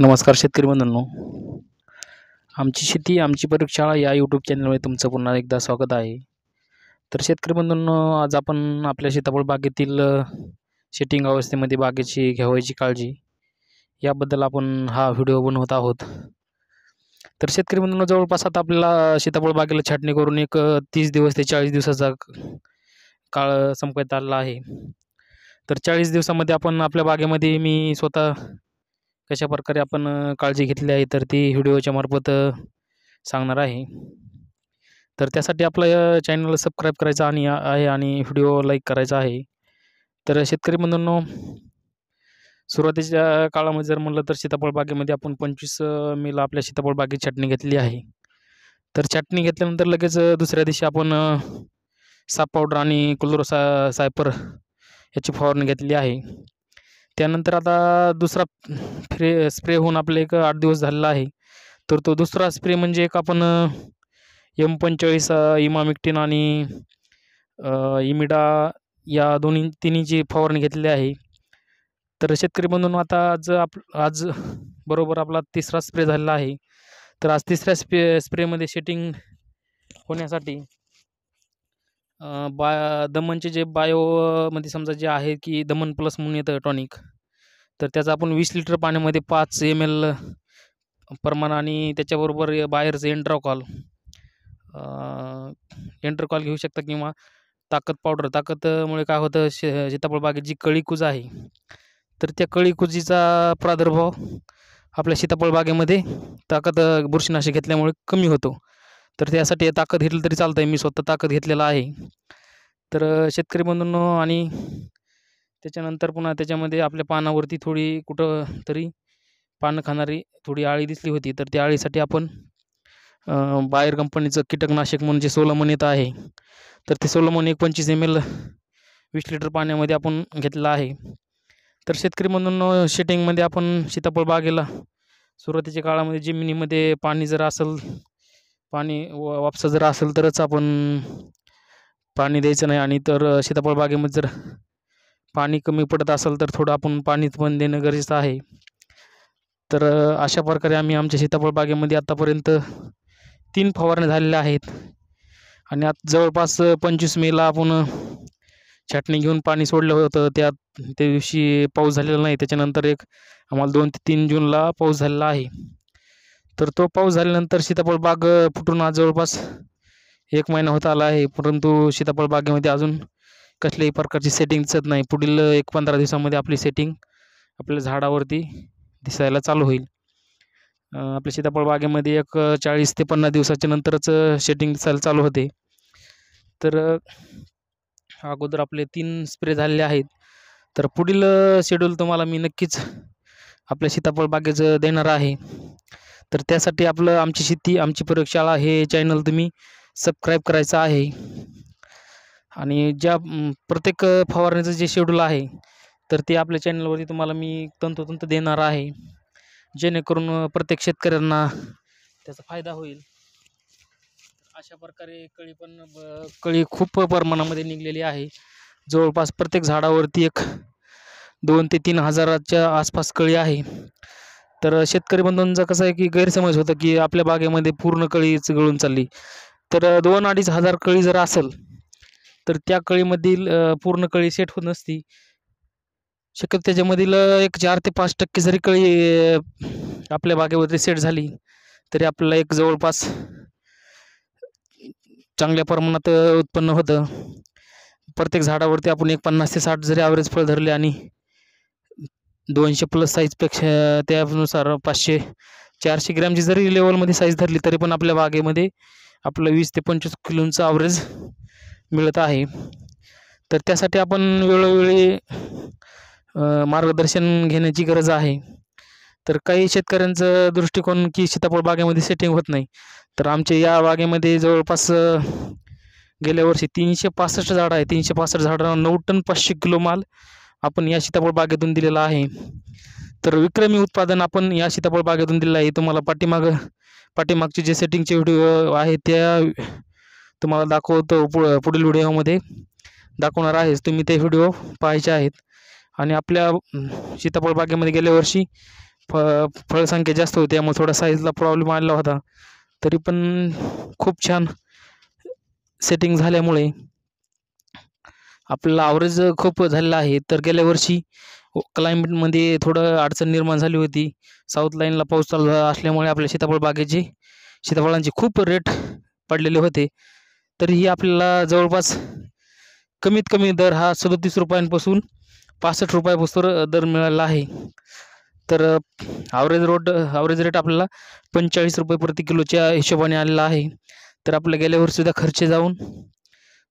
नमस्कार शेतकरी बंधूंनो, आमची शेती आमची प्रयोगशाळा या यूट्यूब चॅनलमध्ये तुमचं पुन्हा एकदा स्वागत आहे. तर शेतकरी बंधूंनो, आज आपण आपल्या सीताफळ बागेतील सेटिंग अवस्थेमध्ये बागेची घ्यावयाची काळजी याबद्दल आपण हा व्हिडिओ बनवत आहोत. तर शेतकरी बंधूंनो, जवळपास आता आपल्याला सीताफळ बागेला छाटणी करून एक 30 दिवस ते 40 दिवसाचा काळ संपत आलेला आहे. तर 40 दिवसामध्ये आपण आपल्या बागेमध्ये मी स्वतः कशा प्रकारे आपण काळजी घेतली आहे तर ती व्हिडिओच्या मार्फत सांगणार आहे. तर त्यासाठी आपलं चॅनलला सबस्क्राईब करायचं आहे आणि व्हिडिओ लाईक करायचा आहे. तर शेतकरी बंधूंनो, सुरुवातीच्या काळामध्ये जर म्हणलं तर सीताफळ बागेमध्ये आपण 25 मेला आपल्या सीताफळ बागेची छाटणी घेतली आहे. तर छाटणी घेतल्यानंतर लगेच दुसऱ्या दिवशी आपण साप पावडर आणि सायपर याची फवारणी घेतली आहे. त्यानंतर आता दुसरा स्प्रे होऊन आपले एक 8 दिवस झालेला आहे. तर तो दुसरा स्प्रे म्हणजे एक आपण M45 इमामिक्टिन आणि इमिडा या तिन्हीची फवारणी घेतलेली आहे. तर शेतकरी बंधूंनो, आता आज बरोबर आपला तिसरा स्प्रे झालेला आहे. तर आज तिसऱ्या स्प्रेमध्ये सेटिंग होण्यासाठी दमनचे जे बायोमध्ये समजा जे आहे की दमन प्लस म्हणून येतं टॉनिक, तर त्याचं आपण 20 लिटर पाण्यामध्ये 5 ml प्रमाण आणि त्याच्याबरोबर बाहेरचं एंट्रकॉल घेऊ शकता किंवा ताकद पावडर. ताकदमुळे काय होतं, सीताफळ बागेत जी कळीकुज आहे तर त्या कळीकुजीचा प्रादुर्भाव आपल्या सीताफळ बागेमध्ये बुरशीनाशक घेतल्यामुळे कमी होतो. तर त्यासाठी ताकद घेतलं तरी चालतं आहे. मी स्वतः ताकद घेतलेला आहे. तर शेतकरी बंधूंनो, आणि त्याच्यानंतर पुन्हा त्याच्यामध्ये आपल्या पानावरती थोडी कुठं तरी पानं खाणारी थोडी आळी दिसली होती. तर त्या आळीसाठी आपण बायर कंपनीचं कीटकनाशक म्हणजे सोलोमन येत आहे. तर ते सोलोमन एक 25 ml 20 लिटर पाण्यामध्ये आपण घेतलं आहे. तर शेतकरी बंधूंनो, सेटिंगमध्ये आपण सीताफळ बागेला सुरुवातीच्या काळामध्ये जमिनीमध्ये पाणी जर असेल, पाणी वापसा जर असेल तरच आपण पाणी द्यायचं नाही. आणि तर सीताफळ बागेमध्ये जर पाणी कमी पडत असेल तर थोडं आपण पाणी पण देणं गरजेचं आहे. तर अशा प्रकारे आम्ही आमच्या सीताफळ बागेमध्ये आतापर्यंत 3 फवारण्या झालेल्या आहेत. आणि आता जवळपास 25 मेला आपण छाटणी घेऊन पाणी सोडलं होतं. त्या दिवशी पाऊस झालेला नाही. त्याच्यानंतर आम्हाला 2 ते 3 जूनला पाऊस झालेला आहे. तर तो पाऊस झाल्यानंतर सीताफळ बाग फुटून आज जवळपास 1 महिना होत आला आहे. परंतु सीताफळ बागेमध्ये अजून कसल्याही प्रकारची सेटिंग दिसत नाही. पुढील 15 दिवसामध्ये आपली सेटिंग आपल्या झाडावरती दिसायला चालू होईल. आपल्या सीताफळ बागेमध्ये एक 40 ते 50 दिवसाच्या नंतरच सेटिंग दिसायला चालू होते. तर अगोदर आपले 3 स्प्रे झालेले आहेत. तर पुढील शेड्यूल तुम्हाला मी नक्कीच आपल्या सीताफळ बागेचं देणार आहे. तर त्यासाठी आमची शेती आमची प्रयोगशाळा हे चॅनल तुम्ही सबस्क्राईब करायचं आहे. आणि ज्या प्रत्येक फवारणीचं जे शेड्यूल आहे तर ते आपल्या चॅनलवरती तुम्हाला मी तंतोतंत देणार आहे, जेणेकरून प्रत्येक शेतकऱ्यांना त्याचा फायदा होईल. अशा प्रकारे कळी खूप प्रमाणामध्ये निघलेली आहे. जवळपास प्रत्येक झाडावरती 2 ते 3 हजाराच्या आसपास कळी आहे. तर शेतकरी बंधूंचा कसं आहे की गैरसमज होतं की आपल्या बागेमध्ये पूर्ण कळीच गळून चालली. तर 2-2.5 हजार कळी जर असेल तर त्या कळीमधील पूर्ण कळी सेट होत नसती. शक्यतो त्याच्यामधील एक 4 ते 5% जरी कळी आपल्या बागेवरती सेट झाली तरी आपल्याला जवळपास चांगल्या प्रमाणात उत्पन्न होतं. प्रत्येक झाडावरती आपण 50 ते 60 जरी ॲव्हरेज फळ धरले आणि 200+ साईजपेक्षा त्यानुसार 500-400 ग्रॅमची जरी लेवलमध्ये साईज धरली तरी पण आपल्या बागेमध्ये आपलं 20 ते 25 किलोचं ॲव्हरेज मिळत आहे. तर त्यासाठी आपण वेळोवेळी मार्गदर्शन घेण्याची गरज आहे. तर काही शेतकऱ्यांचं दृष्टिकोन की सीताफळ बागेमध्ये सेटिंग होत नाही. तर आमच्या या बागेमध्ये जवळपास गेल्या वर्षी 365 झाडं आहे. 365 झाडांना 9 टन 500 किलो माल आपण या सीताफळ बागेतून दिलेला आहे. तर विक्रमी उत्पादन आपण या सीताफळ बागेतून दिलेलं आहे. तुम्हाला पाठीमागचे जे सेटिंगचे व्हिडिओ आहेत त्या तुम्हाला दाखवतो, पुढील व्हिडिओमध्ये दाखवणार आहेच. तुम्ही ते व्हिडिओ पाहायचे आहेत. आणि आपल्या सीताफळ बागेमध्ये गेल्या वर्षी फ फळसंख्या जास्त होती त्यामुळे थोडा साईजला प्रॉब्लेम आलेला होता. तरी पण खूप छान सेटिंग झाल्यामुळे आपल्याला ॲव्हरेज खूप झालेलं आहे. तर गेल्या वर्षी क्लायमेटमध्ये थोडं अडचण निर्माण झाली होती. साऊथ लाईनला पाऊस चालू असल्यामुळे आपल्या सीताफळ बागेचे सीताफळांचे खूप रेट पडलेले होते. तरीही आपल्याला जवळपास कमीत कमी दर हा ₹37 ₹65 दर मिळाला आहे. तर ॲव्हरेज रेट आपल्याला ₹45 प्रति किलोच्या हिशोबाने आलेला आहे. तर आपल्या गेल्या वर्षीचा खर्च जाऊन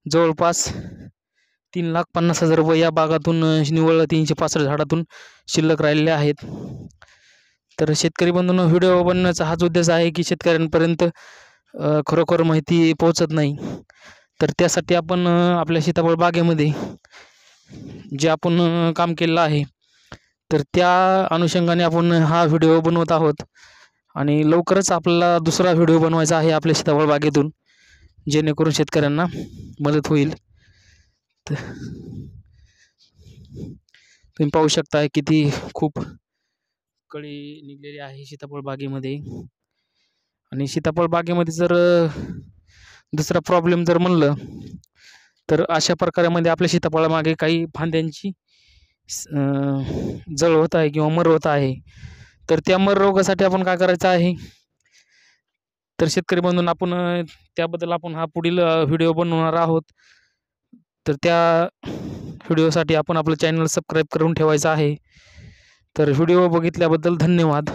जवळपास ₹3,50,000 या बागातून निव्वळ 365 झाडातून शिल्लक राहिलेले आहेत. तर शेतकरी बंधूंनो, व्हिडिओ बनवण्याचा हाच उद्देश आहे की शेतकऱ्यांपर्यंत खरोखर माहिती पोहोचत नाही. तर त्यासाठी आपण आपल्या सीताफळ बागेमध्ये जे आपण काम केलेलं आहे, तर त्या अनुषंगाने आपण हा व्हिडिओ बनवत आहोत. आणि लवकरच आपल्याला दुसरा व्हिडिओ बनवायचा आहे आपल्या सीताफळ बागेतून, जेणेकरून शेतकऱ्यांना मदत होईल. तर तुम्ही पाहू शकता किती खूप कळी निघलेली आहे सीताफळ बागेमध्ये. आणि सीताफळ बागेमध्ये जर दुसरा प्रॉब्लेम जर म्हणलं तर अशा प्रकारामध्ये आपल्या सीताफळामागे काही फांद्यांची जळ होत आहे किंवा मर होत आहे. तर त्या मर रोगासाठी आपण काय करायचं आहे, तर शेतकरी बंधूंनो, आपण त्याबद्दल आपण हा पुढील व्हिडिओ बनवणार आहोत. तर त्या व्हिडिओसाठी आपण आपलं चॅनल सबस्क्राईब करून ठेवायचं आहे. तर व्हिडिओ बघितल्याबद्दल धन्यवाद.